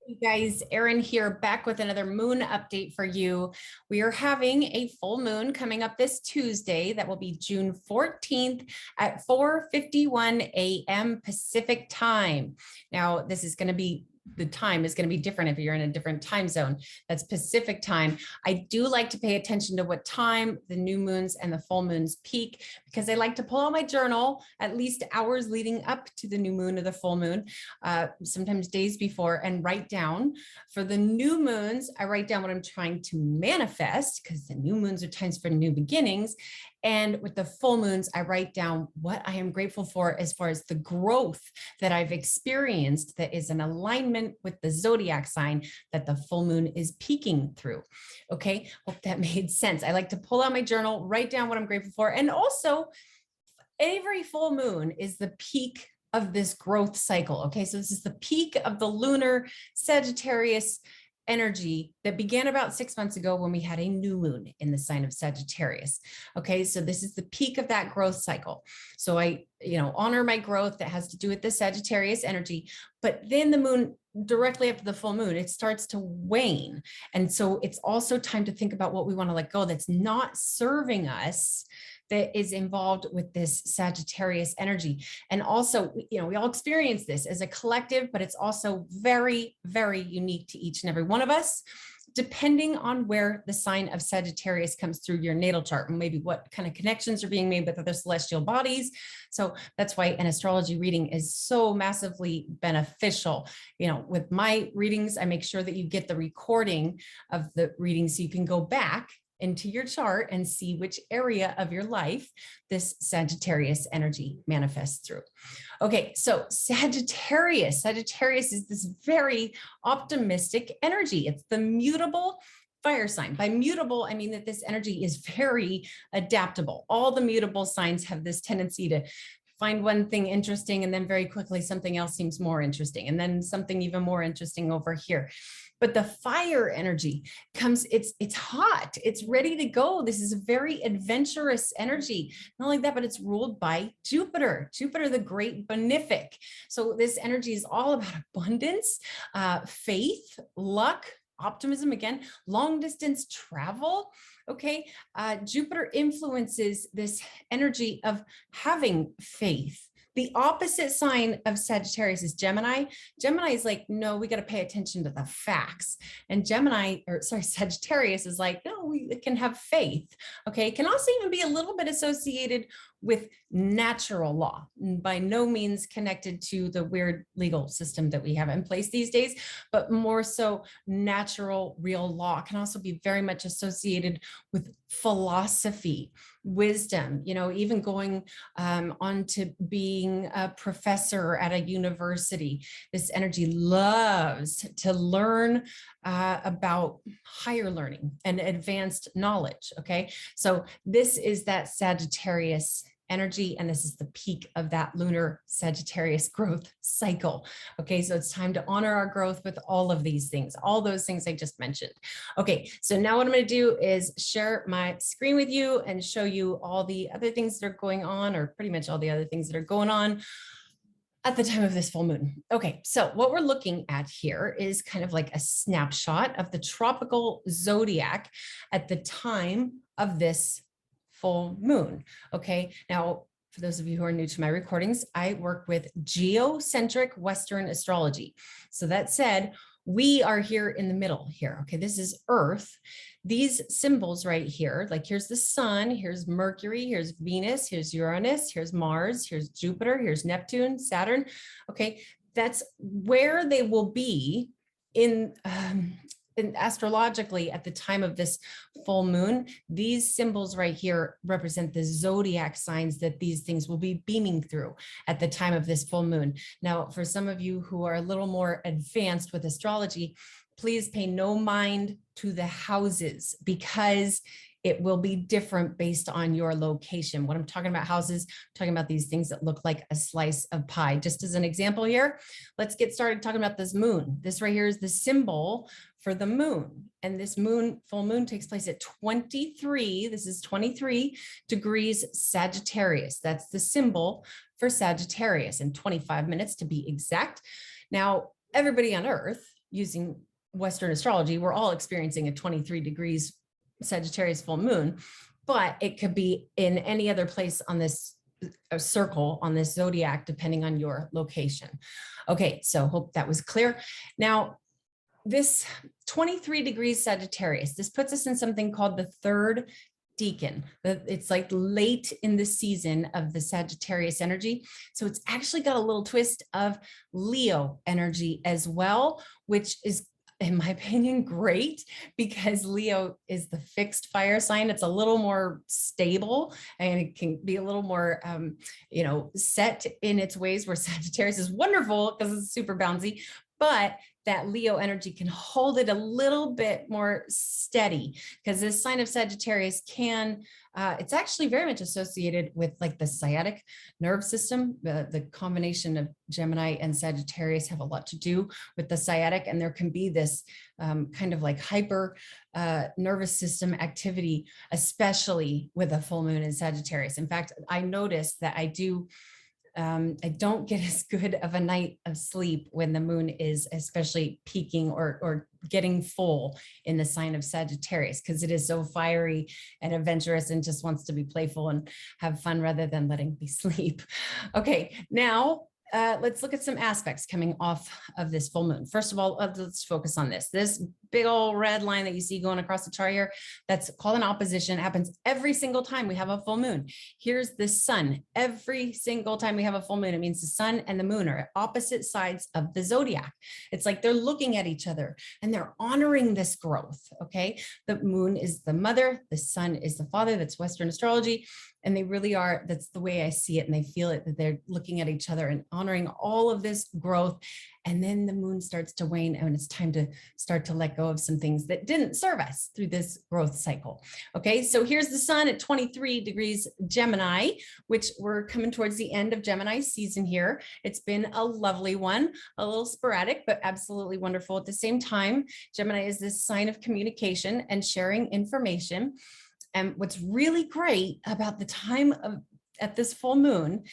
You guys, Erin here, back with another moon update for you. We are having a full moon coming up this Tuesday. That will be June 14th at 4:51 a.m. Pacific time. Now, the time is going to be different if you're in a different time zone. That's Pacific time. I do like to pay attention to what time the new moons and the full moons peak, because I like to pull out my journal at least hours leading up to the new moon or the full moon, sometimes days before, and write down. For the new moons, I write down what I'm trying to manifest, because the new moons are times for new beginnings. And with the full moons, I write down what I am grateful for as far as the growth that I've experienced that is in alignment with the zodiac sign that the full moon is peaking through. Okay, hope that made sense. I like to pull out my journal, write down what I'm grateful for. And also, every full moon is the peak of this growth cycle. Okay, so this is the peak of the lunar Sagittarius energy that began about 6 months ago when we had a new moon in the sign of Sagittarius. Okay, so this is the peak of that growth cycle. So I, honor my growth that has to do with the Sagittarius energy, but then the moon directly after the full moon, it starts to wane. And so it's also time to think about what we want to let go that's not serving us, that is involved with this Sagittarius energy. And also, we all experience this as a collective, but it's also very, very unique to each and every one of us, depending on where the sign of Sagittarius comes through your natal chart and maybe what kind of connections are being made with other celestial bodies. So that's why an astrology reading is so massively beneficial. With my readings, I make sure that you get the recording of the reading so you can go back into your chart and see which area of your life this Sagittarius energy manifests through. Okay, so Sagittarius is this very optimistic energy. It's the mutable fire sign. By mutable, I mean that this energy is very adaptable. All the mutable signs have this tendency to find one thing interesting, and then very quickly something else seems more interesting, and then something even more interesting over here. But the fire energy comes, it's hot, it's ready to go. This is a very adventurous energy. Not only that, but it's ruled by Jupiter, the great Benefic. So this energy is all about abundance, faith, luck, optimism, again, long distance travel. Okay. Jupiter influences this energy of having faith. The opposite sign of Sagittarius is Gemini. Gemini is like, no, we got to pay attention to the facts. And Sagittarius is like, no, we can have faith. Okay. It can also even be a little bit associated with natural law, by no means connected to the weird legal system that we have in place these days, but more so natural, real law. Can also be very much associated with philosophy, wisdom, even going on to being a professor at a university. This energy loves to learn about higher learning and advanced knowledge. Okay, so this is that Sagittarius energy, and this is the peak of that lunar Sagittarius growth cycle. Okay, so it's time to honor our growth with all of these things, all those things I just mentioned. Okay, so now what I'm going to do is share my screen with you and show you all the other things that are going on, or pretty much all the other things that are going on at the time of this full moon. Okay, so what we're looking at here is kind of like a snapshot of the tropical zodiac at the time of this full moon. Okay, now for those of you who are new to my recordings, I work with geocentric Western astrology. So that said, we are here in the middle here. Okay, this is Earth. These symbols right here, like here's the sun, here's Mercury, here's Venus, here's Uranus, here's Mars, here's Jupiter, here's Neptune, Saturn. Okay, that's where they will be in astrologically at the time of this full moon. These symbols right here represent the zodiac signs that these things will be beaming through at the time of this full moon. Now, for some of you who are a little more advanced with astrology, please pay no mind to the houses, because it will be different based on your location. When I'm talking about houses, I'm talking about these things that look like a slice of pie. Just as an example here, let's get started talking about this moon. This right here is the symbol for the moon. And this full moon takes place at 23, this is 23 degrees Sagittarius. That's the symbol for Sagittarius, in 25 minutes to be exact. Now, everybody on Earth using Western astrology, we're all experiencing a 23 degrees Sagittarius full moon, but it could be in any other place on this circle on this zodiac, depending on your location. Okay, so hope that was clear. Now, this 23 degrees Sagittarius, this puts us in something called the third decan. It's like late in the season of the Sagittarius energy. So it's actually got a little twist of Leo energy as well, which is, in my opinion, great, because Leo is the fixed fire sign. It's a little more stable and it can be a little more, set in its ways, where Sagittarius is wonderful because it's super bouncy, but that Leo energy can hold it a little bit more steady, because this sign of Sagittarius can, it's actually very much associated with like the sciatic nerve system. The combination of Gemini and Sagittarius have a lot to do with the sciatic, and there can be this kind of like hyper nervous system activity, especially with a full moon in Sagittarius. In fact, I noticed that I don't get as good of a night of sleep when the moon is especially peaking or getting full in the sign of Sagittarius, because it is so fiery and adventurous and just wants to be playful and have fun rather than letting me sleep. Okay, now let's look at some aspects coming off of this full moon. First of all, let's focus on this big old red line that you see going across the chart here. That's called an opposition. It happens every single time we have a full moon. Here's the sun. Every single time we have a full moon, it means the sun and the moon are at opposite sides of the zodiac. It's like they're looking at each other and they're honoring this growth. Okay. The moon is the mother, the sun is the father. That's Western astrology. And they really are, that's the way I see it. And they feel it, that they're looking at each other and honoring all of this growth. And then the moon starts to wane, and it's time to start to let go of some things that didn't serve us through this growth cycle. Okay, so here's the sun at 23 degrees Gemini, which we're coming towards the end of Gemini season here. It's been a lovely one, a little sporadic, but absolutely wonderful at the same time. Gemini is this sign of communication and sharing information. And what's really great about the time at this full moon,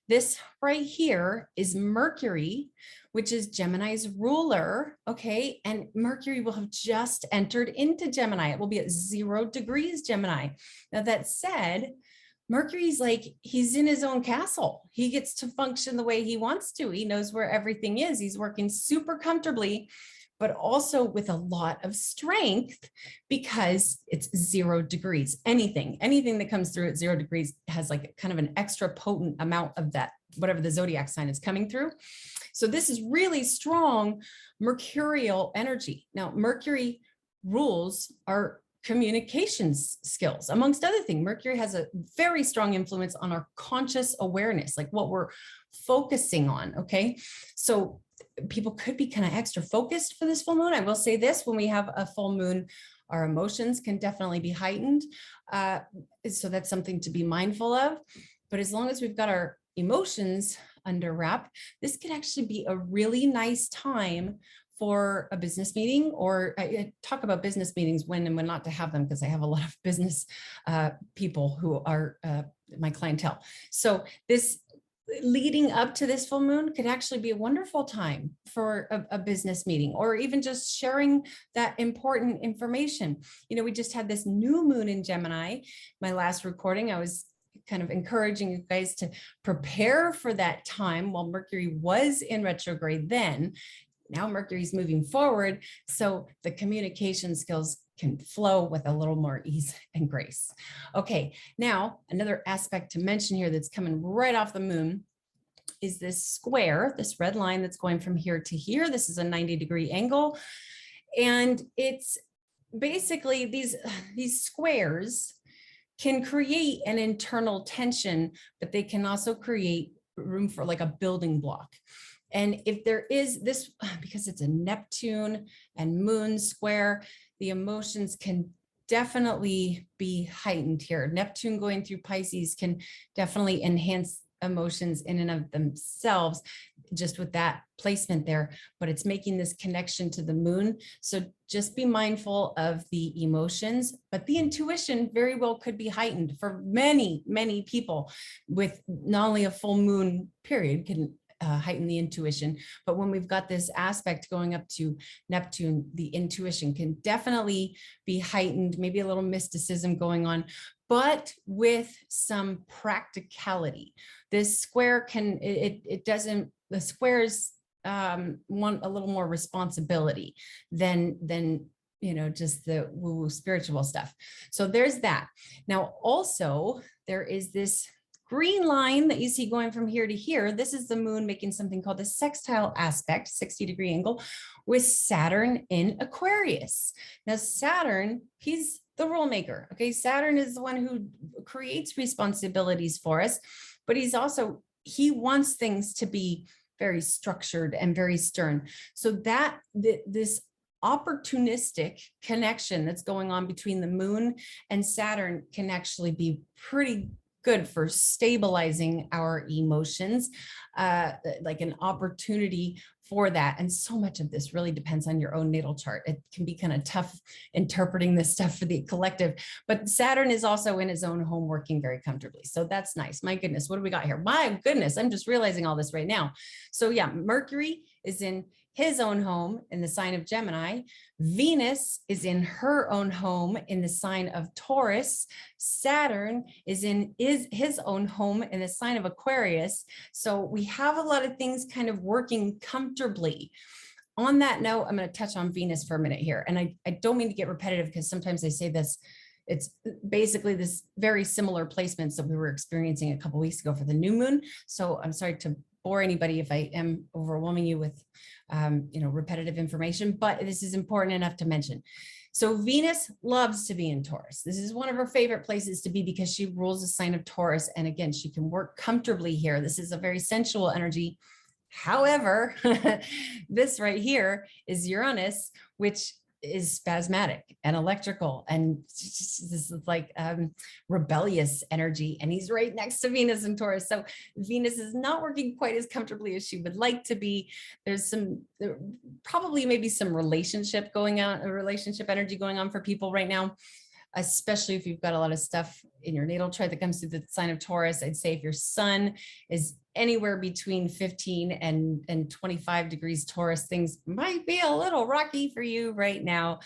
this right here is Mercury, which is Gemini's ruler. Okay. And Mercury will have just entered into Gemini. It will be at 0 degrees Gemini. Now, that said, Mercury's like, he's in his own castle. He gets to function the way he wants to. He knows where everything is. He's working super comfortably, but also with a lot of strength, because it's 0 degrees. Anything that comes through at 0 degrees has like kind of an extra potent amount of that, whatever the zodiac sign is coming through. So this is really strong mercurial energy. Now, Mercury rules our communications skills, amongst other things. Mercury has a very strong influence on our conscious awareness, like what we're focusing on. Okay. So people could be kind of extra focused for this full moon. I will say this, when we have a full moon, our emotions can definitely be heightened. So that's something to be mindful of. But as long as we've got our emotions under wrap, this could actually be a really nice time for a business meeting, or I talk about business meetings when and when not to have them, because I have a lot of business people who are my clientele. So this leading up to this full moon could actually be a wonderful time for a business meeting, or even just sharing that important information. We just had this new moon in Gemini. My last recording, I was kind of encouraging you guys to prepare for that time while Mercury was in retrograde then. Now Mercury's moving forward, so the communication skills can flow with a little more ease and grace. Okay, now another aspect to mention here that's coming right off the moon is this square, this red line that's going from here to here. This is a 90-degree angle. And it's basically these squares can create an internal tension, but they can also create room for like a building block. And if there is this, because it's a Neptune and moon square, the emotions can definitely be heightened here. Neptune going through Pisces can definitely enhance emotions in and of themselves, just with that placement there, but it's making this connection to the moon. So just be mindful of the emotions, but the intuition very well could be heightened for many, many people with not only a full moon period can heighten the intuition. But when we've got this aspect going up to Neptune, the intuition can definitely be heightened, maybe a little mysticism going on, but with some practicality. This square the squares want a little more responsibility than just the woo-woo spiritual stuff. So there's that. Now, also, there is this green line that you see going from here to here. This is the moon making something called a sextile aspect, 60-degree angle, with Saturn in Aquarius. Now, Saturn, he's the rule maker. Okay, Saturn is the one who creates responsibilities for us, but he wants things to be very structured and very stern. So that this opportunistic connection that's going on between the moon and Saturn can actually be pretty good for stabilizing our emotions, like an opportunity for that. And so much of this really depends on your own natal chart. It can be kind of tough interpreting this stuff for the collective, but Saturn is also in his own home working very comfortably. So that's nice. My goodness, what do we got here? My goodness, I'm just realizing all this right now. So yeah, Mercury is in his own home in the sign of Gemini. Venus is in her own home in the sign of Taurus. Saturn is in his own home in the sign of Aquarius. So we have a lot of things kind of working comfortably. On that note, I'm going to touch on Venus for a minute here. And I don't mean to get repetitive because sometimes I say this. It's basically this very similar placements that we were experiencing a couple of weeks ago for the new moon. So I'm sorry to bore anybody if I am overwhelming you with repetitive information, but this is important enough to mention. So Venus loves to be in Taurus. This is one of her favorite places to be because she rules the sign of Taurus. And again, she can work comfortably here. This is a very sensual energy. However, this right here is Uranus, which is spasmodic and electrical, and this is like rebellious energy, and he's right next to Venus and Taurus. So Venus is not working quite as comfortably as she would like to be. There's probably maybe some relationship energy going on for people right now, especially if you've got a lot of stuff in your natal chart that comes through the sign of Taurus. I'd say if your sun is anywhere between 15 and 25 degrees Taurus, things might be a little rocky for you right now.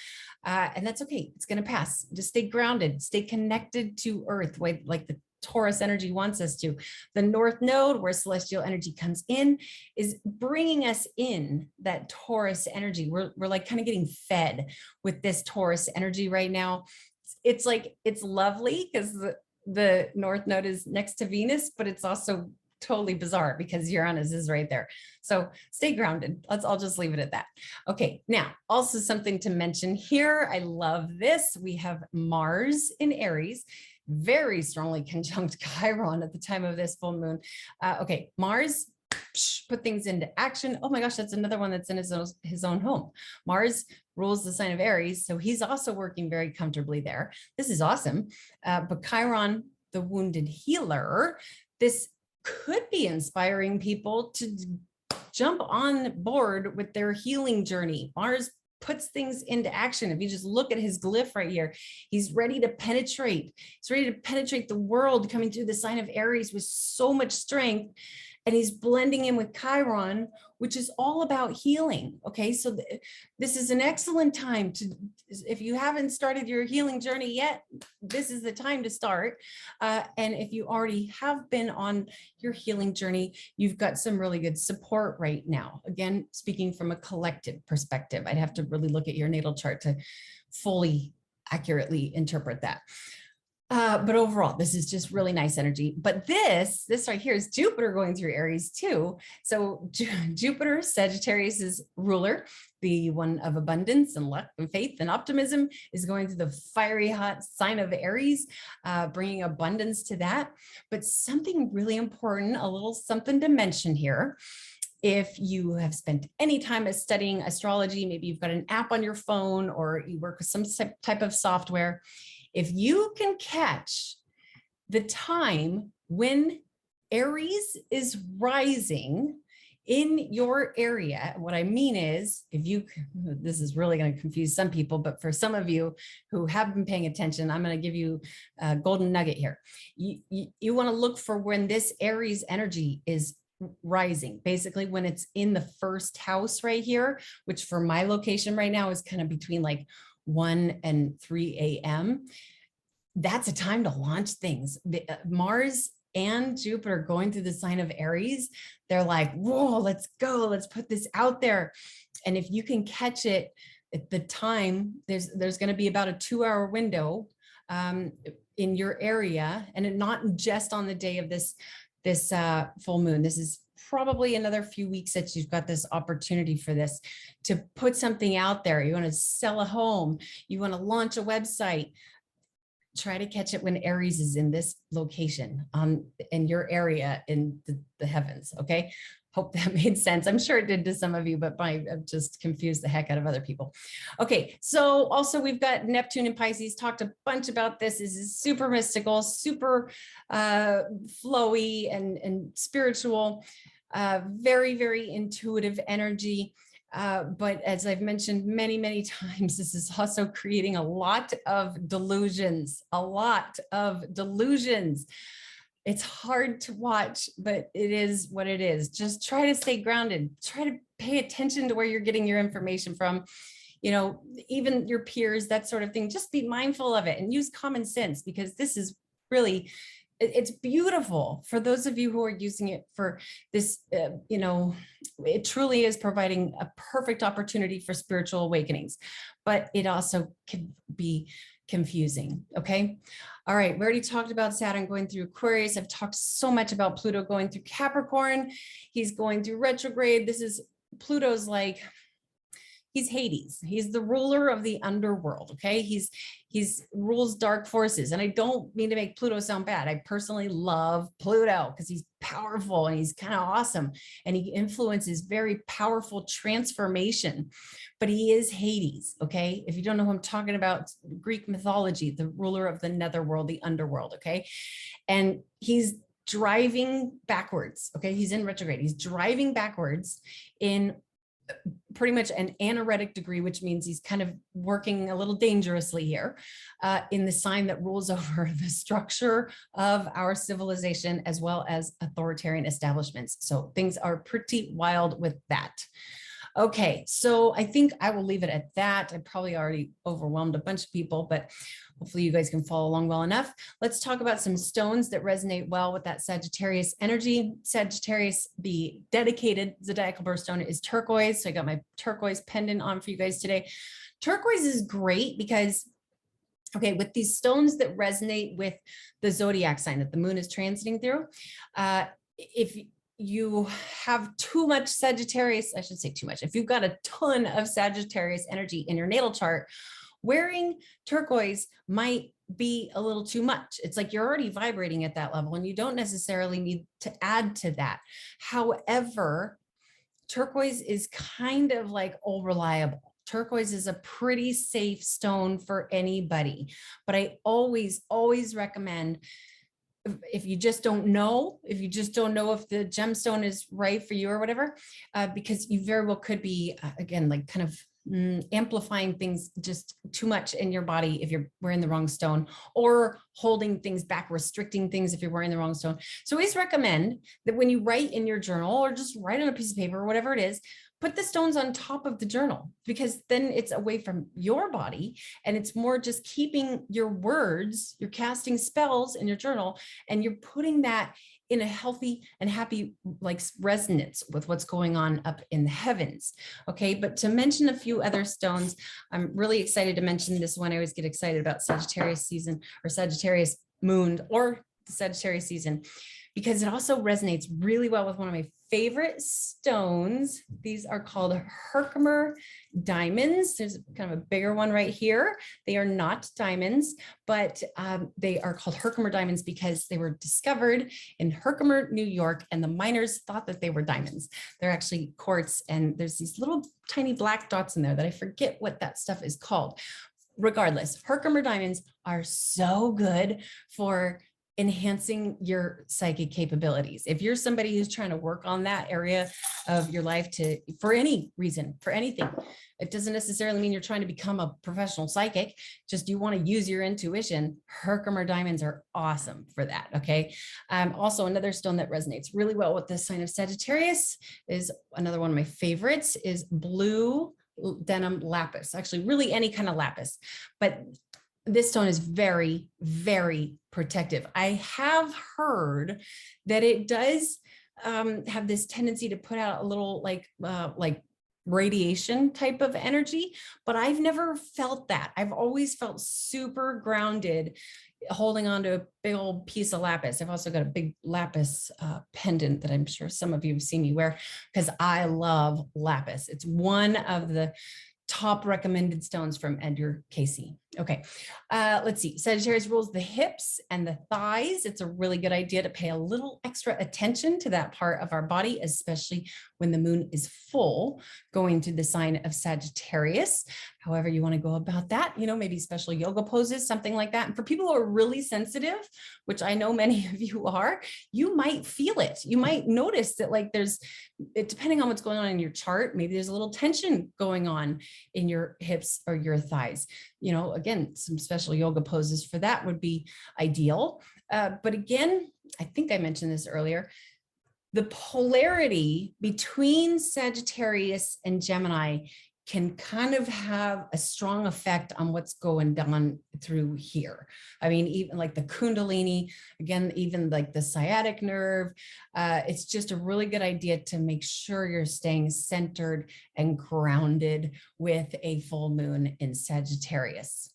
And that's okay. It's going to pass. Just stay grounded, stay connected to Earth, like the Taurus energy wants us to. The North Node, where celestial energy comes in, is bringing us in that Taurus energy. We're like kind of getting fed with this Taurus energy right now. It's lovely because the North Node is next to Venus, but it's also totally bizarre because Uranus is right there. So stay grounded. I'll just leave it at that. Okay. Now, also something to mention here. I love this. We have Mars in Aries, very strongly conjunct Chiron at the time of this full moon. Okay. Mars, put things into action. Oh my gosh, that's another one that's in his own home. Mars rules the sign of Aries, so he's also working very comfortably there. This is awesome. But Chiron, the wounded healer, this could be inspiring people to jump on board with their healing journey. Mars puts things into action. If you just look at his glyph right here, he's ready to penetrate. He's ready to penetrate the world coming through the sign of Aries with so much strength. And he's blending in with Chiron, which is all about healing. Okay, so this is an excellent time to, if you haven't started your healing journey yet, this is the time to start. And if you already have been on your healing journey, you've got some really good support right now. Again, speaking from a collective perspective, I'd have to really look at your natal chart to fully accurately interpret that. But overall, this is just really nice energy. But this right here is Jupiter going through Aries too. So Jupiter, Sagittarius's ruler, the one of abundance and luck and faith and optimism, is going through the fiery hot sign of Aries, bringing abundance to that. But something really important, a little something to mention here. If you have spent any time studying astrology, maybe you've got an app on your phone or you work with some type of software, if you can catch the time when Aries is rising in your area, what I mean is, this is really going to confuse some people, but for some of you who have been paying attention, I'm going to give you a golden nugget here. You want to look for when this Aries energy is rising, basically when it's in the first house right here, which for my location right now is kind of between like 1 and 3 a.m. That's a time to launch things. Mars and Jupiter going through the sign of Aries, they're like, whoa, let's go, let's put this out there. And if you can catch it at the time, there's going to be about a 2-hour window in your area, and not just on the day of this full moon. This is probably another few weeks that you've got this opportunity for this, to put something out there. You want to sell a home, you want to launch a website. Try to catch it when Aries is in this location in your area in the heavens. Okay. Hope that made sense. I'm sure it did to some of you, but I've just confused the heck out of other people. Okay. So also we've got Neptune and Pisces, talked a bunch about this. This is super mystical, super flowy and spiritual, very, very intuitive energy. But as I've mentioned many, many times, this is also creating a lot of delusions, It's hard to watch, but it is what it is. Just try to stay grounded, try to pay attention to where you're getting your information from. You know, even your peers, that sort of thing, just be mindful of it and use common sense, because this is really, it's beautiful for those of you who are using it for this, you know, it truly is providing a perfect opportunity for spiritual awakenings, but it also can be confusing. Okay. All right. We already talked about Saturn going through Aquarius. I've talked so much about Pluto going through Capricorn. He's going through retrograde. Pluto's like, he's Hades. He's the ruler of the underworld. Okay. He's rules dark forces. And I don't mean to make Pluto sound bad. I personally love Pluto because he's powerful and he's kind of awesome. And he influences very powerful transformation, but he is Hades. Okay. If you don't know who I'm talking about, Greek mythology, the ruler of the netherworld, the underworld. Okay. And he's driving backwards. Okay. He's in retrograde. He's driving backwards in pretty much an anaretic degree, which means he's kind of working a little dangerously here in the sign that rules over the structure of our civilization, as well as authoritarian establishments. So things are pretty wild with that. Okay, so I think I will leave it at that. I probably already overwhelmed a bunch of people, but hopefully you guys can follow along well enough. Let's talk about some stones that resonate well with that Sagittarius energy. Sagittarius, the dedicated zodiacal birthstone is turquoise. So I got my turquoise pendant on for you guys today. Turquoise is great because, okay, with these stones that resonate with the zodiac sign that the moon is transiting through, if you have too much Sagittarius, I should say too much, if you've got a ton of Sagittarius energy in your natal chart, wearing turquoise might be a little too much. It's like you're already vibrating at that level and you don't necessarily need to add to that. However, turquoise is kind of like all reliable. Turquoise is a pretty safe stone for anybody, but I always recommend, if you just don't know, if the gemstone is right for you or whatever, because you very well could be, again, like kind of amplifying things just too much in your body if you're wearing the wrong stone, or holding things back, restricting things if you're wearing the wrong stone. So I always recommend that when you write in your journal, or just write on a piece of paper or whatever it is, put the stones on top of the journal, because then it's away from your body and it's more just keeping your words, you're casting spells in your journal, and you're putting that in a healthy and happy like resonance with what's going on up in the heavens. Okay. But to mention a few other stones, I'm really excited to mention this one. I always get excited about Sagittarius season, or Sagittarius moon, or the Sagittarius season, because it also resonates really well with one of my favorite stones. These are called Herkimer diamonds. There's kind of a bigger one right here. They are not diamonds, but they are called Herkimer diamonds because they were discovered in Herkimer, New York, and the miners thought that they were diamonds. They're actually quartz, and there's these little tiny black dots in there that I forget what that stuff is called. Regardless, Herkimer diamonds are so good for enhancing your psychic capabilities. If you're somebody who's trying to work on that area of your life for any reason, for anything, it doesn't necessarily mean you're trying to become a professional psychic, just you want to use your intuition. Herkimer diamonds are awesome for that. Okay. Also another stone that resonates really well with the sign of Sagittarius is another one of my favorites is blue denim lapis, actually really any kind of lapis, but this stone is very, very protective. I have heard that it does have this tendency to put out a little like radiation type of energy, but I've never felt that. I've always felt super grounded holding on to a big old piece of lapis. I've also got a big lapis pendant that I'm sure some of you have seen me wear because I love lapis. It's one of the top recommended stones from Edgar Casey. Okay, let's see. Sagittarius rules the hips and the thighs. It's a really good idea to pay a little extra attention to that part of our body, especially when the moon is full, going to the sign of Sagittarius. However you want to go about that, you know, maybe special yoga poses, something like that. And for people who are really sensitive, which I know many of you are, you might feel it. You might notice that like depending on what's going on in your chart, maybe there's a little tension going on in your hips or your thighs. You know, again, some special yoga poses for that would be ideal. But again, I think I mentioned this earlier, the polarity between Sagittarius and Gemini can kind of have a strong effect on what's going on through here. I mean, even like the Kundalini, again, even like the sciatic nerve, it's just a really good idea to make sure you're staying centered and grounded with a full moon in Sagittarius.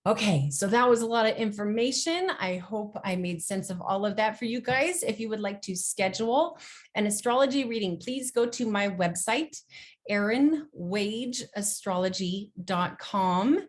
Okay, so that was a lot of information. I hope I made sense of all of that for you guys. If you would like to schedule an astrology reading, please go to my website, erinwageastrology.com,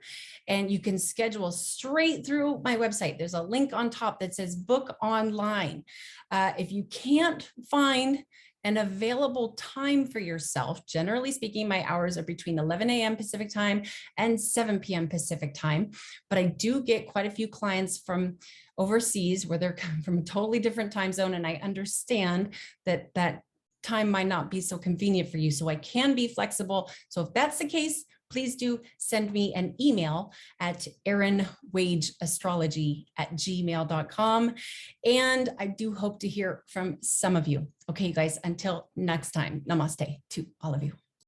and you can schedule straight through my website. There's a link on top that says book online. If you can't find an available time for yourself, generally speaking, my hours are between 11 a.m. Pacific time and 7 p.m. Pacific time. But I do get quite a few clients from overseas where they're coming from a totally different time zone. And I understand that that time might not be so convenient for you. So I can be flexible. So if that's the case, please do send me an email at erinwageastrology@gmail.com. And I do hope to hear from some of you. Okay, you guys, until next time, namaste to all of you.